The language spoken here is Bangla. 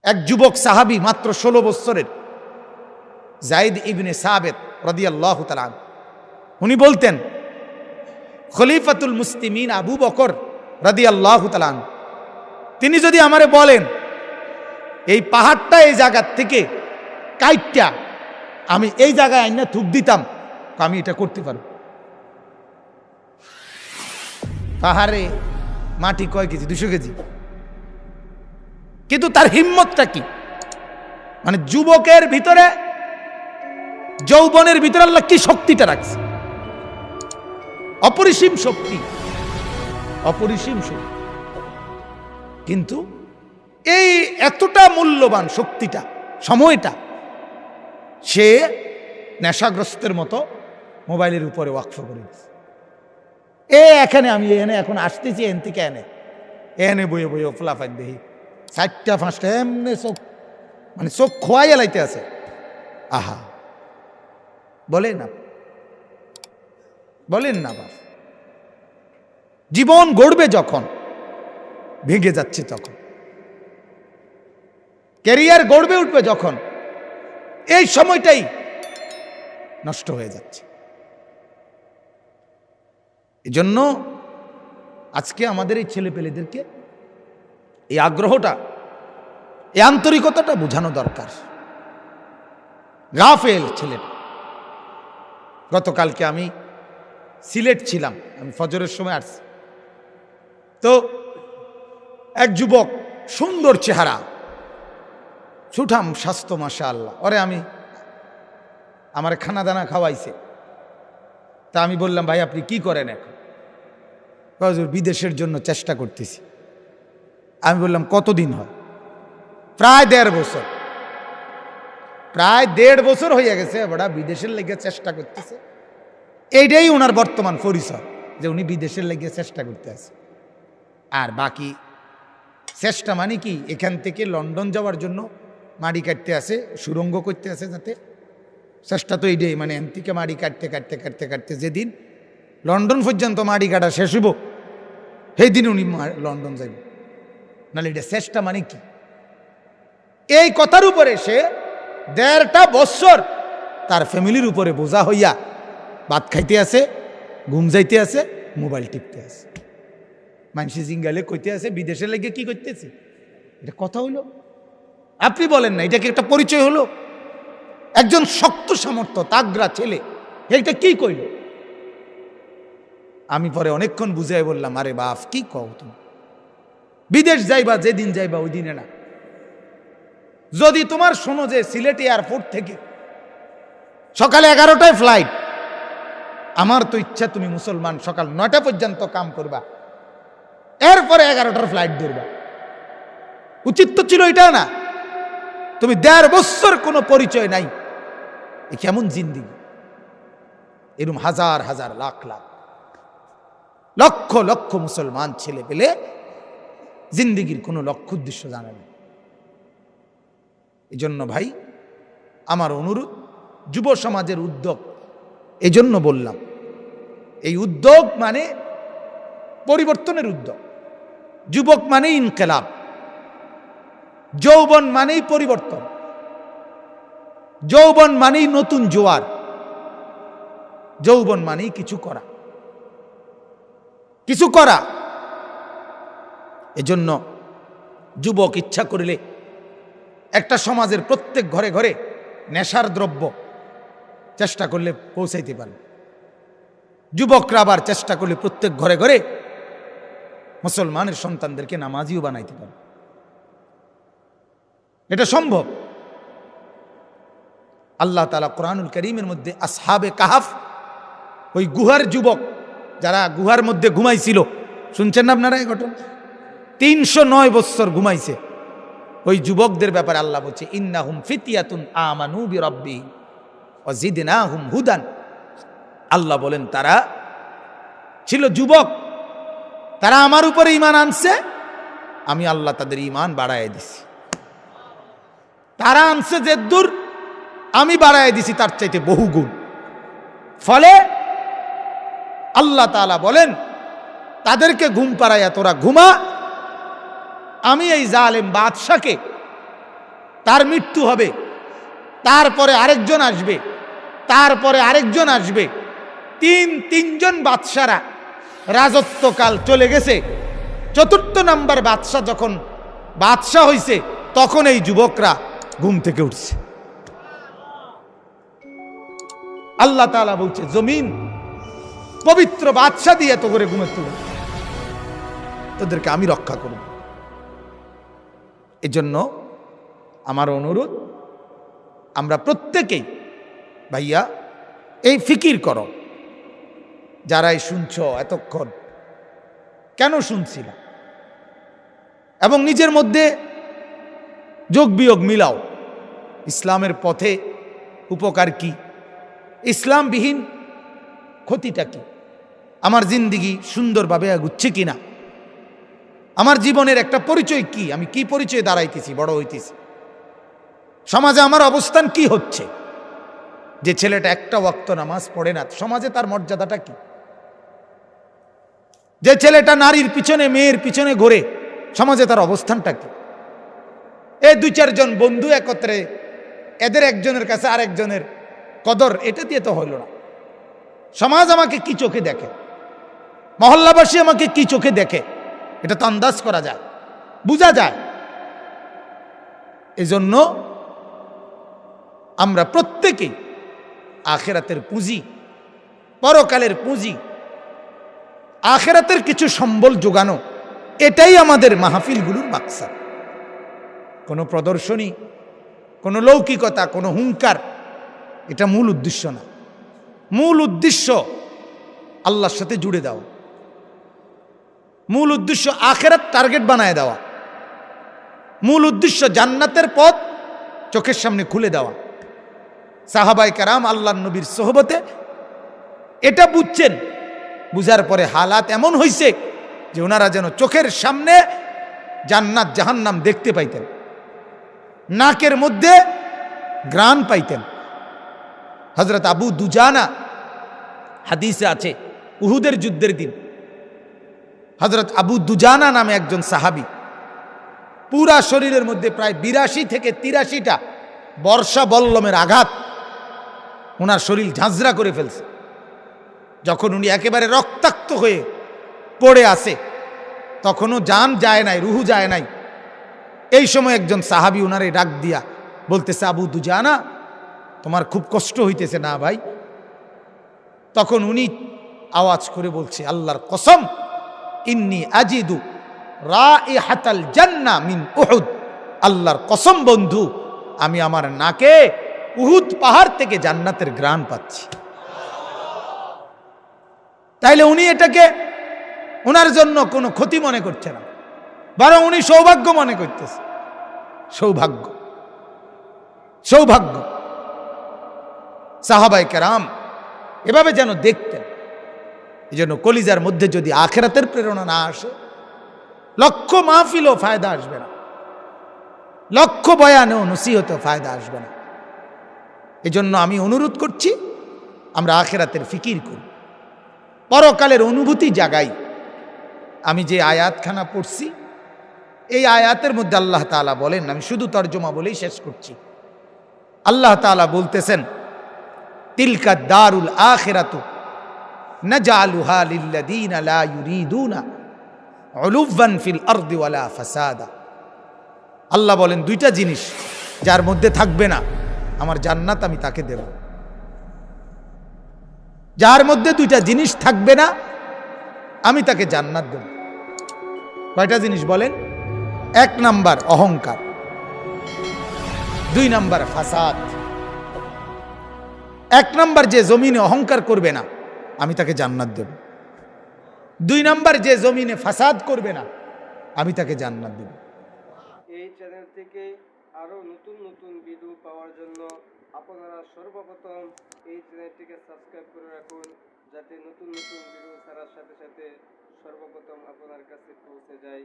এক যুবক সাহাবী মাত্র 16 বছরের যায়েদ ইবনে সাবিত রাদিয়াল্লাহু তাআলা, উনি বলতেন খলিফাতুল মুসলিমিন আবু বকর রাদিয়াল্লাহু তাআলা তিনি যদি আমারে বলেন এই পাহাড়টা এই জায়গা থেকে কাইটটা আমি এই জায়গায় আইনা থুক দিতাম, আমি এটা করতে পারব। পাহাড়ে মাটি কয় কেজি? 200 কেজি। কিন্তু তার হিম্মতটা কি? মানে যুবকের ভিতরে, যৌবনের ভিতরে আল্লাহ কি শক্তিটা রাখছে? অপরিসীম শক্তি, অপরিসীম শক্তি। কিন্তু এই এতটা মূল্যবান শক্তিটা, সময়টা সে নেশাগ্রস্তের মতো মোবাইলের উপরে ওয়াকফ করে দিচ্ছে। এখানে আমি এনে এখন আসতেছি, এন থেকে এনে বইয়ে বইয়ে ফলাফাই দেখি 4টা 5টা এমনি চোখ, মানে চোখ খোয়াই এলাইতে আছে। আহা, বলেন না, বলেন না বাপ, জীবন গড়বে যখন, ভেঙে যাচ্ছে তখন, ক্যারিয়ার গড়বে উঠবে যখন, এই সময়টাই নষ্ট হয়ে যাচ্ছে। এজন্য আজকে আমাদের এই ছেলেপেলেদেরকে এই আগ্রহটা, এই আন্তরিকতাটা বোঝানো দরকার। গাফেল ছেলেটা। গতকালকে আমি সিলেট ছিলাম, আমি ফজরের সময় আসছি, তো এক যুবক, সুন্দর চেহারা, সুঠাম স্বাস্থ্য, মাশাআল্লাহ, ওরে আমার খানা দানা খাওয়াইছে। তা আমি বললাম, ভাই আপনি কি করেন এখন? হুজুর বিদেশের জন্য চেষ্টা করতেছি। আমি বললাম কতদিন হয়? প্রায় 1.5 বছর। প্রায় 1.5 বছর হয়ে গেছে বড়া বিদেশের লেগে চেষ্টা করতেছে। এইটাই ওনার বর্তমান পরিচয়, যে উনি বিদেশের লেগে চেষ্টা করতে আছে। আর বাকি চেষ্টা মানে কি, এখান থেকে লন্ডন যাওয়ার জন্য মাড়ি কাটতে আছে, সুরঙ্গ করতে আছে, যাতে চেষ্টা তো এইটাই, মানে এন থেকে মাড়ি কাটতে কাটতে কাটতে কাটতে যেদিন লন্ডন পর্যন্ত মাড়ি কাটা শেষ হইব, সেই দিন উনি লন্ডন যাইব। নাহলে এটা চেষ্টা মানে কি? এই কথার উপরে সে 1.5টা বছর তার ফ্যামিলির উপরে বোঝা হইয়া ভাত খাইতে আছে, ঘুম যাইতে আছে, মোবাইল টিপতে আছে। মানুষে জিঙ্গালে কইতে আছে বিদেশের লেগে কি করতেছে। এটা কথা হইল? আপনি বলেন না, এটা কি একটা পরিচয় হলো? একজন শক্ত সামর্থ্য তাগড়া ছেলে এটা কি কইল? আমি পরে অনেকক্ষণ বুঝাই বললাম, আরে বাপ কি কও তুমি, বিদেশ যাইবা যেদিন যাইবা ওই দিনে না। যদি তোমার শোনো যে সিলেট এয়ারপোর্ট থেকে সকালে 11টায় ফ্লাইট, আমার তো ইচ্ছা তুমি মুসলমান সকাল 9টা পর্যন্ত কাম করবা, এরপরে 11টার ফ্লাইট ধরবা। উচিত তো ছিল এটা না? তুমি 1.5 বছর কোনো পরিচয় নাই, এ কেমন জিন্দিগি? এরকম হাজার হাজার লাখ লাখ লক্ষ লক্ষ মুসলমান ছেলে পেলে জিন্দিগির কোনো লক্ষ্য উদ্দেশ্য জানে না। এই জন্য ভাই আমার অনুরোধ, যুব সমাজের উদ্যোগ, এই জন্য বললাম, এই উদ্যোগ মানে পরিবর্তনের উদ্যোগ। যুবক মানেই ইনকিলাব, যৌবন মানেই পরিবর্তন, যৌবন মানেই নতুন জোয়ার, যৌবন মানেই কিছু করা, কিছু করা। এজন্য যুবক ইচ্ছা করলে একটা সমাজের প্রত্যেক ঘরে ঘরে নেশার দ্রব্য চেষ্টা করলে পৌঁছাইতে পারে। যুবকরা আবার চেষ্টা করলে প্রত্যেক ঘরে ঘরে মুসলমানের সন্তানদেরকে নামাজিও বানাইতে পারে। এটা সম্ভব। আল্লাহ তাআলা কোরআনুল কারীমের মধ্যে আসহাবে কাহাফ, ওই গুহার যুবক যারা গুহার মধ্যে ঘুমাইছিল, শুনছেন না আপনারা এই ঘটনা? 309 বছর ঘুমাইছে। ওই যুবকদের ব্যাপারে আল্লাহ বলছে, ইন্নাহুম ফিতিয়াতুন আমানু বিরাব্বিহিম ওয়া জিদনাহুম হুদান। আল্লাহ বলেন তারা ছিল যুবক, তারা আমার উপরে ঈমান আনছে, আমি আল্লাহ তাদের ঈমান বাড়ায় দিছি। তারা আনছে যে দূর, আমি বাড়ায় দিছি তার চাইতে বহু গুণ। ফলে আল্লাহ তাআলা বলেন তাদেরকে ঘুম পাড়াইয়া তোরা ঘুমা, আমি এই জালেম বাদশাকে তার মৃত্যু হবে, তারপরে আরেকজন আসবে, তারপরে আরেকজন আসবে, তিনজন বাদশারা রাজত্বকাল চলে গেছে। চতুর্থ নাম্বার বাদশা যখন বাদশা হইছে, তখন এই যুবকরা ঘুম থেকে উঠছে। আল্লাহ তাআলা বলছে, জমিন পবিত্র বাদশা দিয়ে এত করে ঘুমে তুলে, তোদেরকে আমি রক্ষা করব। এজন্য আমার অনুরোধ, আমরা প্রত্যেকেই ভাইয়া এই ফিকির করো, যারাই শুনছ এতক্ষণ কেন শুনছিলাম, এবং নিজের মধ্যে যোগ বিয়োগ মিলাও। ইসলামের পথে উপকার কি, ইসলামবিহীন ক্ষতিটা কি, আমার জিন্দিগি সুন্দরভাবে এগুচ্ছে কিনা, আমার জীবনের একটা পরিচয় কি, আমি কি পরিচয় দাঁড়াইতেছি, বড় হইতেছি, সমাজে আমার অবস্থান কি হচ্ছে। যে ছেলেটা একটা ওয়াক্ত নামাজ পড়ে না, সমাজে তার মর্যাদাটা কি? যে ছেলেটা নারীর পিছনে, মেয়ের পিছনে ঘোরে, সমাজে তার অবস্থানটা কি? এই 2-4 জন বন্ধু একত্রে, এদের একজনের কাছে আরেকজনের কদর, এটা দিয়ে তো হইল না। সমাজ আমাকে কি চোখে দেখে, মহল্লাবাসী আমাকে কি চোখে দেখে, এটা তো আন্দাজ করা যায়, বোঝা যায়। এজন্য আমরা প্রত্যেকেই আখিরাতের পুঁজি, পরকালের পুঁজি, আখিরাতের কিছু সম্বল যোগানো, এটাই আমাদের মাহফিলগুলোর মাকসাদ। কোনো প্রদর্শনী, কোনো লৌকিকতা, কোনো হুঙ্কার, এটা মূল উদ্দেশ্য না। মূল উদ্দেশ্য আল্লাহর সাথে জুড়ে দেওয়া, মূল উদ্দেশ্য আখিরাত টার্গেট বানায় দেওয়া, মূল উদ্দেশ্য জান্নাতের পথ চোখের সামনে খুলে দেওয়া। সাহাবায়ে কেরাম আল্লাহর নবীর সোহবতে এটা বুঝছেন, বুঝার পরে হালাত এমন হয়েছে যে ওনারা যেন চোখের সামনে জান্নাত জাহান্নাম দেখতে পাইতেন, নাকের মধ্যে ঘ্রাণ পাইতেন। হযরত আবু দুজানা, হাদিসে আছে, উহুদের যুদ্ধের দিন হযরত আবু দুজানা নামে একজন সাহাবী, পুরা শরীরের মধ্যে প্রায় 82 থেকে 83টা বর্ষা বল্লমের আঘাত, ওনার শরীর ঝাঁঝরা করে ফেলছে। যখন উনি একেবারে রক্তাক্ত হয়ে পড়ে আছে, তখনও জান যায় নাই, রুহু যায় নাই। এই সময় একজন সাহাবী উনারে ডাক দিয়া বলতেছে, আবু দুজানা, তোমার খুব কষ্ট হইতেছে না ভাই? তখন উনি আওয়াজ করে বলছে, আল্লাহর কসম, ইন্নী আজিদু রাইহাতাল জান্নাহ মিন উহুদ। আল্লাহর কসম বন্ধু, আমি আমার নাকে উহুদ পাহাড় থেকে জান্নাতের ঘ্রাণ পাচ্ছি। তাইলে উনি এটাকে ওনার জন্য কোনো ক্ষতি মনে করছে না, বরং উনি সৌভাগ্য মনে করতেছে। সৌভাগ্য, সৌভাগ্য। সাহাবায়ে কেরাম এভাবে যেন দেখতেন। এই জন্য কলিজার মধ্যে যদি আখিরাতের প্রেরণা না আসে, লক্ষ মাহফিলও ফায়দা আসবে না, লক্ষ বয়ানেও নসিহতেও ফায়দা আসবে না। এই জন্য আমি অনুরোধ করছি, আমরা আখিরাতের ফিকির করি, পরকালের অনুভূতি জাগাই। আমি যে আয়াতখানা পড়ছি, এই আয়াতের মধ্যে আল্লাহ তাআলা বলেন, আমি শুধু তর্জমা বলেই শেষ করছি। আল্লাহ তাআলা বলতেছেন, তিলকা দারুল আখিরাতু নাজআলুহা লিল্লাযীনা লা ইউরিদুনা উলুওয়ান ফিল আরদি ওয়ালা ফাসাদা। আল্লাহ বলেন, 2টা জিনিস যার মধ্যে থাকবে না, আমার জান্নাত আমি তাকে দেব। যার মধ্যে 2টা জিনিস থাকবে না, আমি তাকে জান্নাত দেব। কয়টা জিনিস বলেন? 1 নাম্বার অহংকার, 2 নাম্বার ফাসাদ। 1 নাম্বার যে জমিনে অহংকার করবে না, আমি তাকে জান্নাত দেব। 2 নাম্বার যে জমিনে ফাসাদ করবে না, আমি তাকে জান্নাত দেব। এই চ্যানেল থেকে আরো নতুন নতুন ভিডিও পাওয়ার জন্য আপনারা সর্বপ্রথম এই চ্যানেলটিকে সাবস্ক্রাইব করে রাখুন, যাতে নতুন নতুন ভিডিও ছাড়ার সাথে সাথে সর্বপ্রথম আপনার কাছে পৌঁছে যায়।